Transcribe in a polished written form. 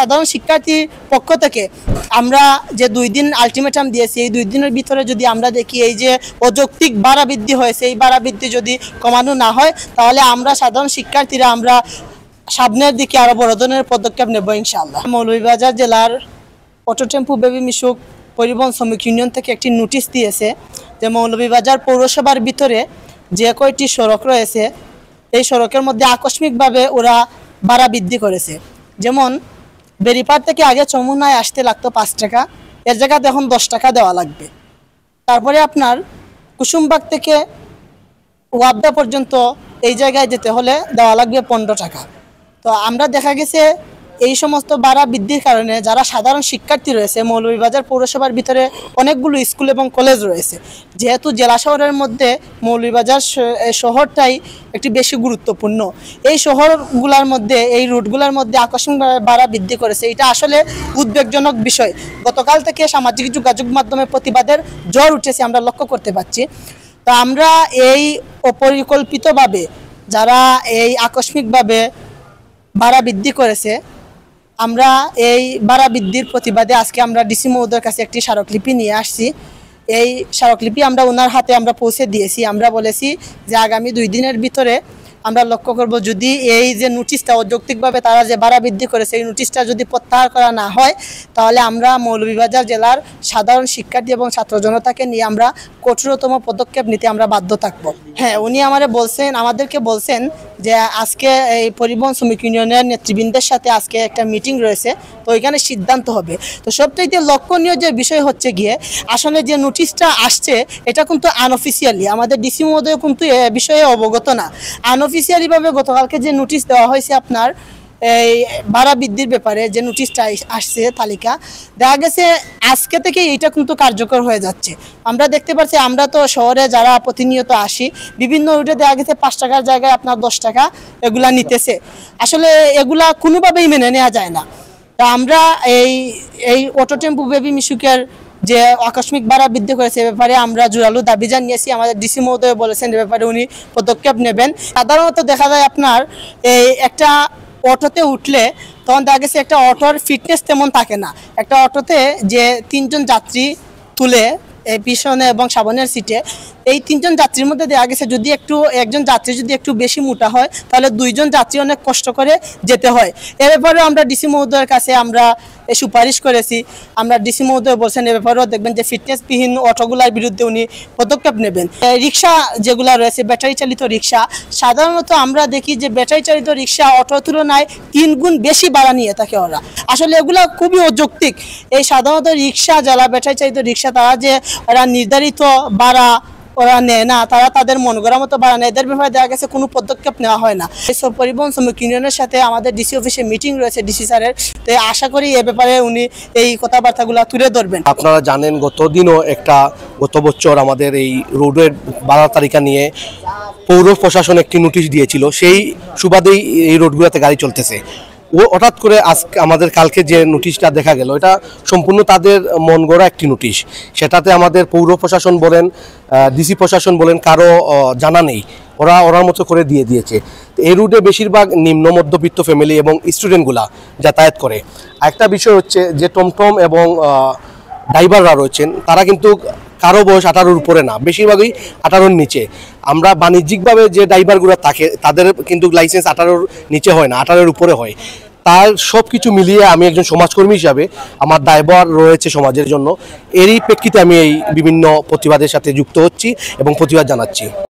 সাধারণ শিক্ষার্থীর পক্ষ থেকে আমরা যে 2 দিন আলটিমেটাম দিয়েছি, এই 2 দিনের ভিতরে যদি আমরা দেখি এই যে অযৌক্তিক ভাড়া বৃদ্ধি হয়েছে, এই ভাড়া বৃদ্ধি যদি কমানো না হয়, তাহলে আমরা সাধারণ শিক্ষার্থীরা আমরা সামনের দিকে আরো বড় ধরনের পদক্ষেপ নেব ইনশাআল্লাহ। মৌলভীবাজার জেলার অটো টেম্পু বেবি মিশুক পরিবহন শ্রমিক ইউনিয়ন থেকে একটি নোটিশ দিয়েছে যে মৌলভীবাজার পৌরসভার ভিতরে যে কয়টি সড়ক রয়েছে এই সড়কের মধ্যে আকস্মিকভাবে ওরা ভাড়া বৃদ্ধি করেছে। যেমন বেরিপাড় থেকে আগে চমুনায় আসতে লাগতো 5 টাকা, এর জায়গাতে এখন 10 টাকা দেওয়া লাগবে। তারপরে আপনার কুসুমবাগ থেকে ওয়াবদা পর্যন্ত এই জায়গায় যেতে হলে দেওয়া লাগবে 15 টাকা। তো আমরা দেখা গেছে এই সমস্ত ভাড়া বৃদ্ধির কারণে যারা সাধারণ শিক্ষার্থী রয়েছে, মৌলভীবাজার পৌরসভার ভিতরে অনেকগুলো স্কুল এবং কলেজ রয়েছে, যেহেতু জেলা শহরের মধ্যে মৌলভীবাজার শহরটাই একটি বেশি গুরুত্বপূর্ণ, এই শহরগুলোর মধ্যে এই রুটগুলোর মধ্যে আকস্মিকভাবে ভাড়া বৃদ্ধি করেছে। এটা আসলে উদ্বেগজনক বিষয়। গতকাল থেকে সামাজিক যোগাযোগ মাধ্যমে প্রতিবাদের ঝড় উঠেছে আমরা লক্ষ্য করতে পারছি। তো আমরা এই অপরিকল্পিতভাবে যারা এই আকস্মিকভাবে ভাড়া বৃদ্ধি করেছে, আমরা এই ভাড়া বৃদ্ধির প্রতিবাদে আজকে আমরা ডিসি মহোদয়ের কাছে একটি স্মারকলিপি নিয়ে আসছি। এই স্মারকলিপি আমরা ওনার হাতে আমরা পৌঁছে দিয়েছি। আমরা বলেছি যে আগামী 2 দিনের ভিতরে আমরা লক্ষ্য করব, যদি এই যে নোটিশটা অযৌক্তিকভাবে তারা যে ভাড়া বৃদ্ধি করেছে এই নোটিশটা যদি প্রত্যাহার করা না হয়, তাহলে আমরা মৌলভীবাজার জেলার সাধারণ শিক্ষার্থী এবং ছাত্র জনতাকে নিয়ে আমরা কঠোরতম পদক্ষেপ নিতে আমরা বাধ্য থাকব। হ্যাঁ, উনি আমাদেরকে বলছেন যে আজকে এই পরিবহন শ্রমিক ইউনিয়নের নেতৃবৃন্দের সাথে আজকে একটা মিটিং রয়েছে, তো ওইখানে সিদ্ধান্ত হবে। তো সবচাইতে লক্ষণীয় যে বিষয় হচ্ছে গিয়ে আসলে যে নোটিশটা আসছে এটা কিন্তু আনঅফিসিয়ালি, আমাদের ডিসি মহোদয় কিন্তু এ বিষয়ে অবগত না। আনঅফিসিয়ালিভাবে গতকালকে যে নোটিশ দেওয়া হয়েছে আপনার এই ভাড়া বৃদ্ধির ব্যাপারে যে নোটিশটা আসছে তালিকা, দেখা গেছে আজকে থেকে এইটা কিন্তু কার্যকর হয়ে যাচ্ছে। আমরা দেখতে পাচ্ছি, আমরা তো শহরে যারা প্রতিনিয়ত আসি, বিভিন্ন রুটে দেখা গেছে 5 টাকার জায়গায় আপনার 10 টাকা এগুলা নিতেছে। আসলে এগুলা কোনোভাবেই মেনে নেওয়া যায় না। তা আমরা এই অটো টেম্পু বেবি মিশুকের যে আকস্মিক ভাড়া বৃদ্ধি করেছে এ ব্যাপারে আমরা জোরালো দাবি জানিয়েছি। আমাদের ডিসি মহোদয় বলেছেন এ ব্যাপারে উনি পদক্ষেপ নেবেন। সাধারণত দেখা যায় আপনার এই একটা অটোতে উঠলে তখন দেখা গেছে একটা অটোর ফিটনেস তেমন থাকে না। একটা অটোতে যে 3 জন যাত্রী তুলে পিছনে এবং সামনের সিটে, এই 3 জন যাত্রীর মধ্যে দেখা গেছে যদি একজন যাত্রী যদি একটু বেশি মোটা হয় তাহলে 2 জন যাত্রী অনেক কষ্ট করে যেতে হয়। এ ব্যাপারে আমরা ডিসি মহোদয়ের কাছে আমরা সুপারিশ করেছি। আমরা ডিসি মহোদয় বলছেন এ ব্যাপারেও দেখবেন যে ফিটনেসবিহীন অটোগুলার বিরুদ্ধে উনি পদক্ষেপ নেবেন। রিক্সা যেগুলো রয়েছে ব্যাটারি চালিত রিক্সা, সাধারণত আমরা দেখি যে ব্যাটারি চালিত রিক্সা অটোর তুলনায় 3 গুণ বেশি ভাড়া নিয়ে থাকে ওরা। আসলে এগুলো খুবই অযৌক্তিক। এই সাধারণত রিক্সা যারা ব্যাটারি চালিত রিক্সা তারা যে ওরা নির্ধারিত ভাড়া ওরা নেয় না, তারা তাদের মন গড়া মতো ভাড়া নেয়, এদের ব্যাপারে দেখা গেছে কোনো পদক্ষেপ নেওয়া হয় না। এই সব পরিবহন শ্রমিক ইউনিয়নের সাথে আমাদের ডিসি অফিসে মিটিং রয়েছে ডিসি স্যারের, তো আশা করি এ ব্যাপারে উনি এই কথাবার্তাগুলো তুলে ধরবেন। আপনারা জানেন গত বছর আমাদের এই রোডের ভাড়া তালিকা নিয়ে পৌর প্রশাসন একটি নোটিশ দিয়েছিল, সেই সুবাদেই এই রোডগুলোতে গাড়ি চলতেছে। হঠাৎ করে আজকে আমাদের কালকে যে নোটিশটা দেখা গেল, এটা সম্পূর্ণ তাদের মন গড়া একটি নোটিশ। সেটাতে আমাদের পৌর প্রশাসন বলেন, ডিসি প্রশাসন বলেন, কারো জানা নেই, ওরার মতো করে দিয়েছে। এই রুটে বেশিরভাগ নিম্ন মধ্যবিত্ত ফ্যামিলি এবং স্টুডেন্টগুলা যাতায়াত করে। একটা বিষয় হচ্ছে যে টমটম এবং ড্রাইভাররা রয়েছেন তারা কিন্তু কারো বয়স 18-র উপরে না, বেশিরভাগই 18-র নিচে। আমরা বাণিজ্যিকভাবে যে ড্রাইভারগুলো থাকে তাদের কিন্তু লাইসেন্স 18-র নিচে হয় না, 18-এর উপরে হয়। তার সব কিছু মিলিয়ে আমি একজন সমাজকর্মী হিসাবে আমার দায়ভার রয়েছে সমাজের জন্য। এরই প্রেক্ষিতে আমি এই বিভিন্ন প্রতিবাদের সাথে যুক্ত হচ্ছি এবং প্রতিবাদ জানাচ্ছি।